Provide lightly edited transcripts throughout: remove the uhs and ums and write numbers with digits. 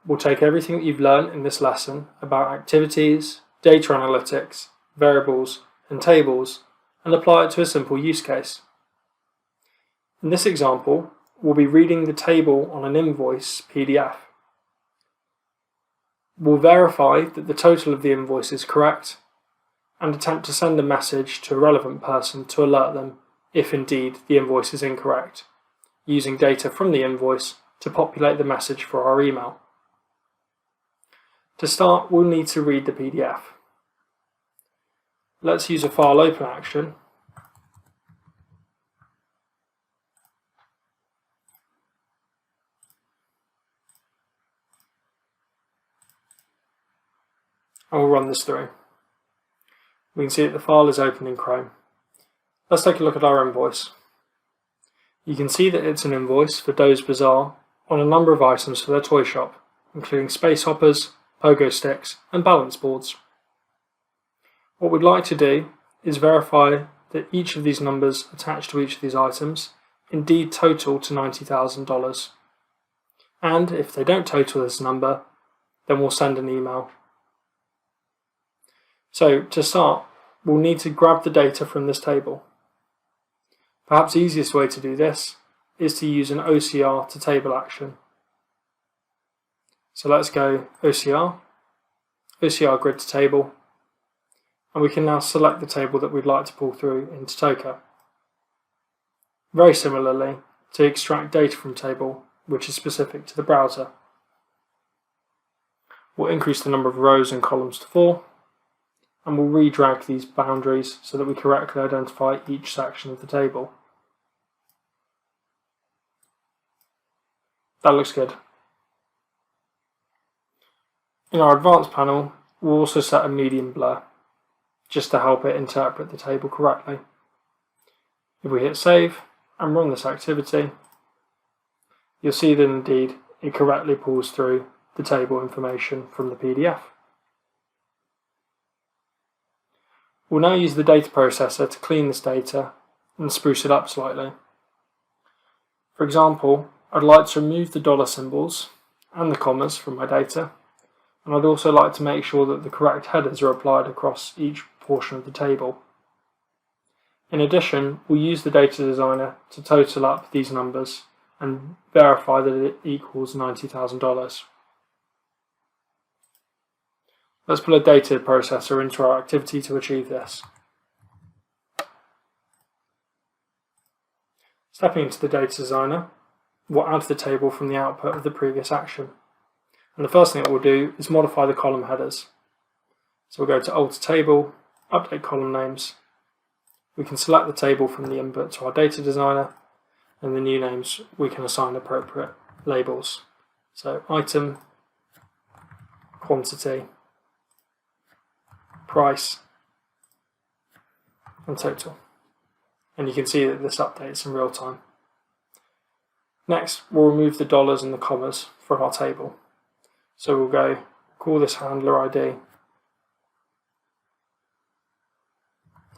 we'll take everything that you've learned in this lesson about activities, data analytics, variables, and tables and apply it to a simple use case. In this example, we'll be reading the table on an invoice PDF. We'll verify that the total of the invoice is correct and attempt to send a message to a relevant person to alert them if indeed the invoice is incorrect, using data from the invoice to populate the message for our email. To start, we'll need to read the PDF. Let's use a file open action. And we'll run this through. We can see that the file is open in Chrome. Let's take a look at our invoice. You can see that it's an invoice for Doe's Bazaar on a number of items for their toy shop, including space hoppers, pogo sticks, and balance boards. What we'd like to do is verify that each of these numbers attached to each of these items indeed total to $90,000. And if they don't total this number, then we'll send an email. So to start, we'll need to grab the data from this table. Perhaps the easiest way to do this is to use an OCR to table action. So let's go OCR grid to table, and we can now select the table that we'd like to pull through into Toka. Very similarly, to extract data from table, which is specific to the browser, we'll increase the number of rows and columns to 4, and we'll redrag these boundaries so that we correctly identify each section of the table. That looks good. In our advanced panel, we'll also set a medium blur, just to help it interpret the table correctly. If we hit save and run this activity, you'll see that indeed it correctly pulls through the table information from the PDF. We'll now use the data processor to clean this data and spruce it up slightly. For example, I'd like to remove the dollar symbols and the commas from my data, and I'd also like to make sure that the correct headers are applied across each portion of the table. In addition, we'll use the data designer to total up these numbers and verify that it equals $90,000. Let's put a data processor into our activity to achieve this. Stepping into the data designer, we'll add the table from the output of the previous action. And the first thing that we'll do is modify the column headers. So we'll go to Alter Table, Update Column Names. We can select the table from the input to our data designer, and the new names we can assign appropriate labels. So item, quantity, price, and total. And you can see that this updates in real time. Next, we'll remove the dollars and the commas from our table. So we'll go call this handler ID,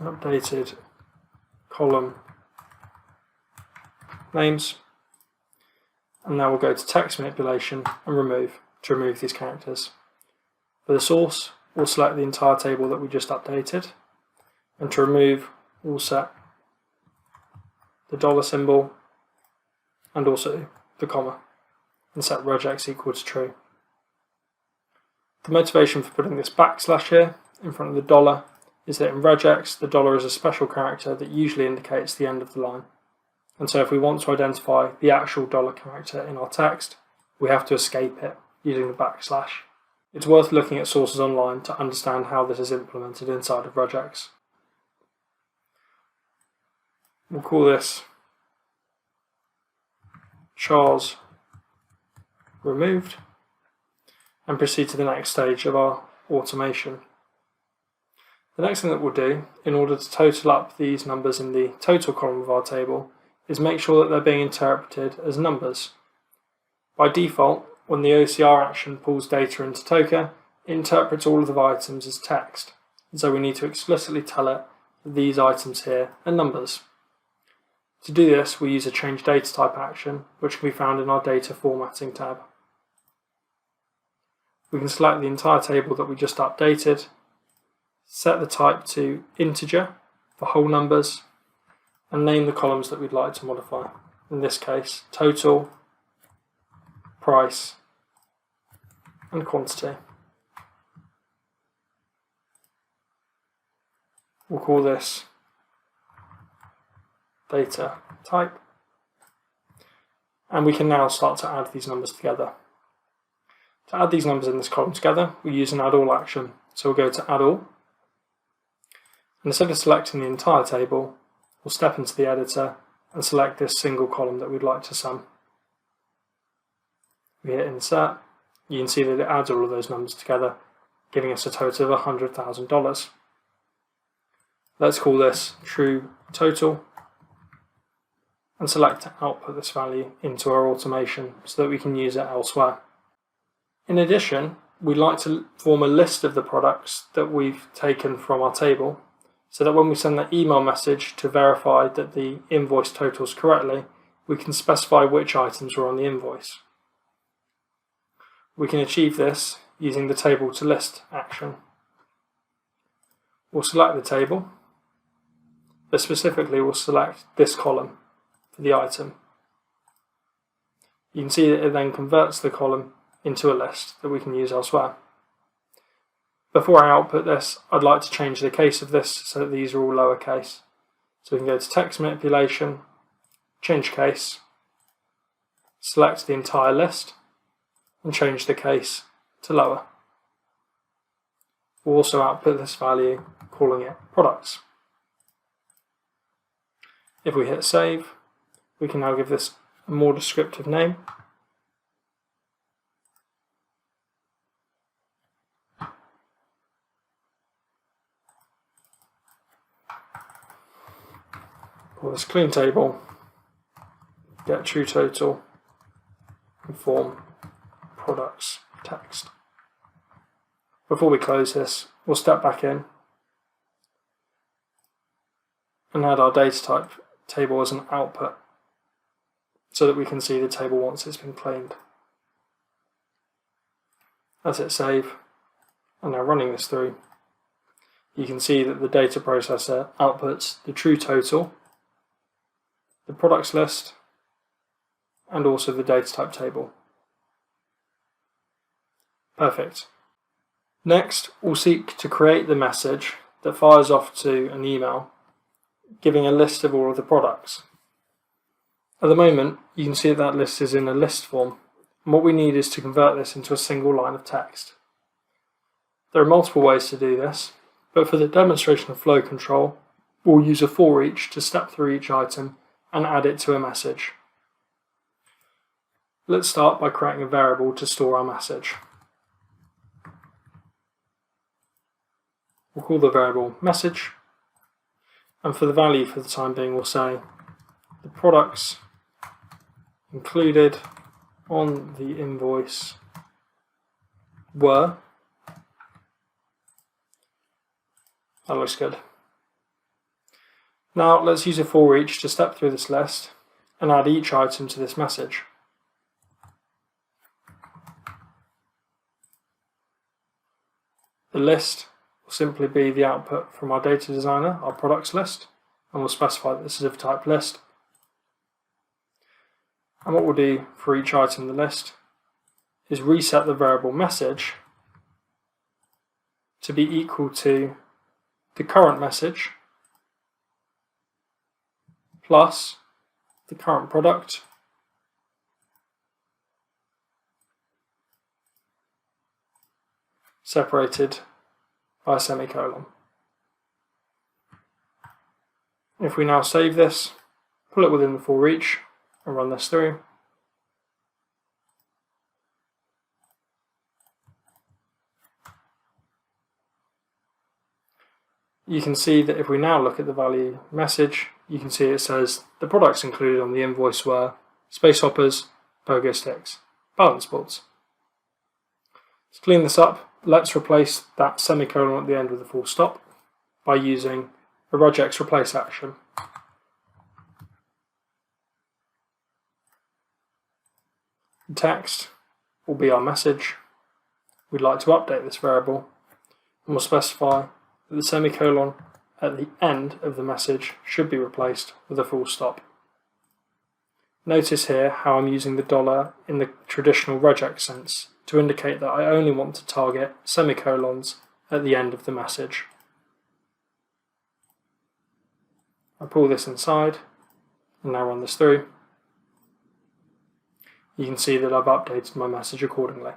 updated column names, and now we'll go to text manipulation and remove to remove these characters. For the source, we'll select the entire table that we just updated, and to remove, we'll set the dollar symbol and also the comma, and set regex equal to true. The motivation for putting this backslash here in front of the dollar is that in regex, the dollar is a special character that usually indicates the end of the line. And so if we want to identify the actual dollar character in our text, we have to escape it using the backslash. It's worth looking at sources online to understand how this is implemented inside of regex. We'll call this chars removed and proceed to the next stage of our automation. The next thing that we'll do in order to total up these numbers in the total column of our table is make sure that they're being interpreted as numbers. By default, when the OCR action pulls data into Toka, it interprets all of the items as text, and so we need to explicitly tell it that these items here are numbers. To do this, we use a change data type action, which can be found in our data formatting tab. we can select the entire table that we just updated, set the type to integer for whole numbers, and name the columns that we'd like to modify. In this case, total, price, and quantity. We'll call this data type. And we can now start to add these numbers together. To add these numbers in this column together, we use an add all action. So we'll go to add all. And instead of selecting the entire table, we'll step into the editor and select this single column that we'd like to sum. We hit insert. You can see that it adds all of those numbers together, giving us a total of $100,000. Let's call this true total and select to output this value into our automation so that we can use it elsewhere. In addition, we'd like to form a list of the products that we've taken from our table so that when we send the email message to verify that the invoice totals correctly, we can specify which items are on the invoice. We can achieve this using the table to list action. We'll select the table, but specifically we'll select this column for the item. You can see that it then converts the column into a list that we can use elsewhere. Before I output this, I'd like to change the case of this so that these are all lowercase. So we can go to text manipulation, change case, select the entire list, and change the case to lower. We'll also output this value, calling it products. If we hit save, we can now give this a more descriptive name. Call this clean table, get true total, and form products text. Before we close this, we'll step back in and add our data type table as an output so that we can see the table once it's been cleaned. Let's hit save, and now running this through, you can see that the data processor outputs the true total, the products list, and also the data type table. Perfect. Next, we'll seek to create the message that fires off to an email, giving a list of all of the products. At the moment, you can see that list is in a list form, and what we need is to convert this into a single line of text. There are multiple ways to do this, but for the demonstration of flow control, we'll use a for each to step through each item and add it to a message. Let's start by creating a variable to store our message. We'll call the variable message, and for the value for the time being we'll say the products included on the invoice were. That looks good. Now let's use a for each to step through this list and add each item to this message. The list will simply be the output from our data designer, our products list, and we'll specify that this is of type list. And what we'll do for each item in the list is reset the variable message to be equal to the current message plus the current product separated by a semicolon. If we now save this, pull it within the for each and run this through, you can see that if we now look at the value message, you can see it says the products included on the invoice were space hoppers, pogo sticks, balance boards. To clean this up, let's replace that semicolon at the end with a full stop by using a regex replace action. The text will be our message, we'd like to update this variable, and we'll specify that the semicolon at the end of the message should be replaced with a full stop. Notice here how I'm using the dollar in the traditional regex sense to indicate that I only want to target semicolons at the end of the message. I pull this inside and now run this through. You can see that I've updated my message accordingly.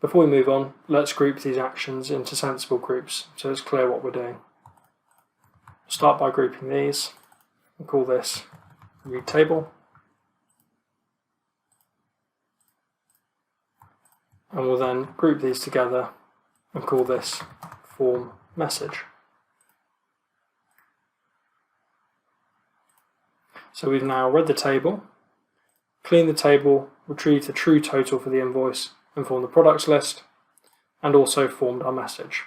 Before we move on, let's group these actions into sensible groups so it's clear what we're doing. Start by grouping these and call this read table. And we'll then group these together and call this form message. So we've now read the table, cleaned the table, retrieved the true total for the invoice and formed the products list, and also formed our message.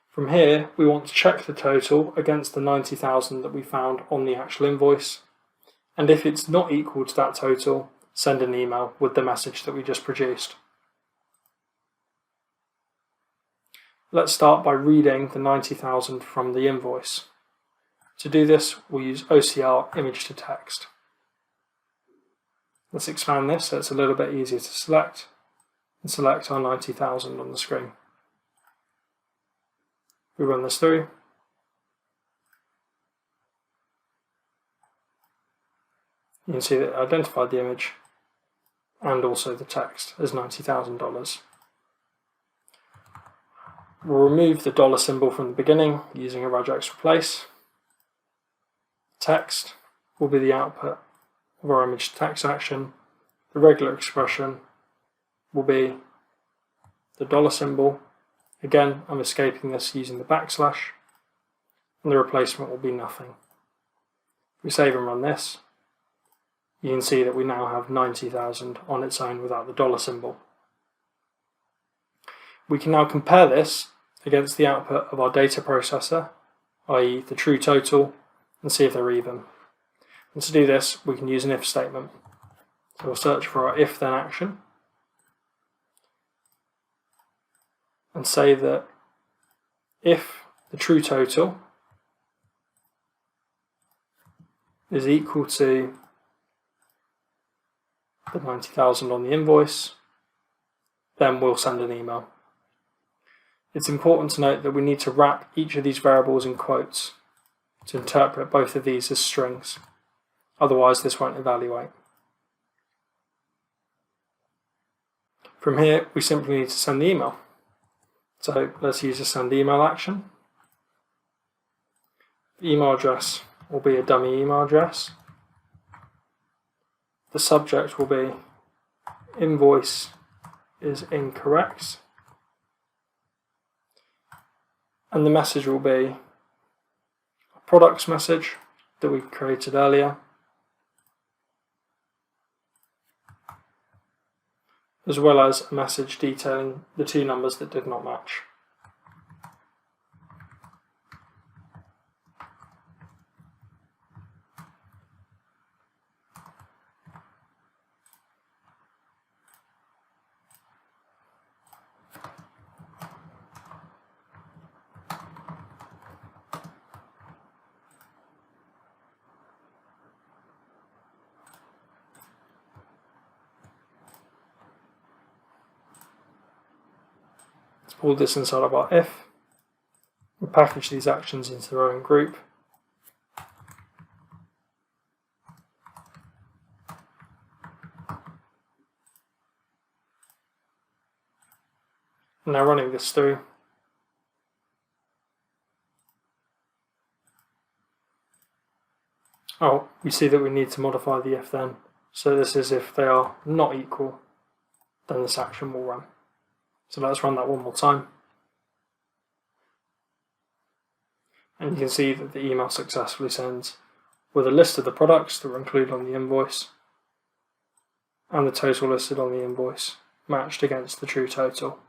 From here, we want to check the total against the 90,000 that we found on the actual invoice, and if it's not equal to that total, send an email with the message that we just produced. Let's start by reading the 90,000 from the invoice. To do this, we'll use OCR image to text. Let's expand this so it's a little bit easier to select, and select our 90,000 on the screen. We run this through. You can see that it identified the image and also the text as $90,000. We'll remove the dollar symbol from the beginning using a regex replace. Text will be the output of our image to text action. The regular expression will be the dollar symbol. Again, I'm escaping this using the backslash, and the replacement will be nothing. If we save and run this, you can see that we now have 90,000 on its own without the dollar symbol. We can now compare this against the output of our data processor, i.e. the true total, and see if they're even. And to do this, we can use an if statement. So we'll search for our if then action and say that if the true total is equal to the 90,000 on the invoice, then we'll send an email. It's important to note that we need to wrap each of these variables in quotes to interpret both of these as strings. Otherwise, this won't evaluate. From here, we simply need to send the email. So let's use a send email action. The email address will be a dummy email address. The subject will be invoice is incorrect. And the message will be a products message that we created earlier, as well as a message detailing the two numbers that did not match. Pull this inside of our if, and package these actions into their own group. And now running this through, we see that we need to modify the if then. So this is if they are not equal, then this action will run. So let's run that one more time. And you can see that the email successfully sends with a list of the products that were included on the invoice and the total listed on the invoice matched against the true total.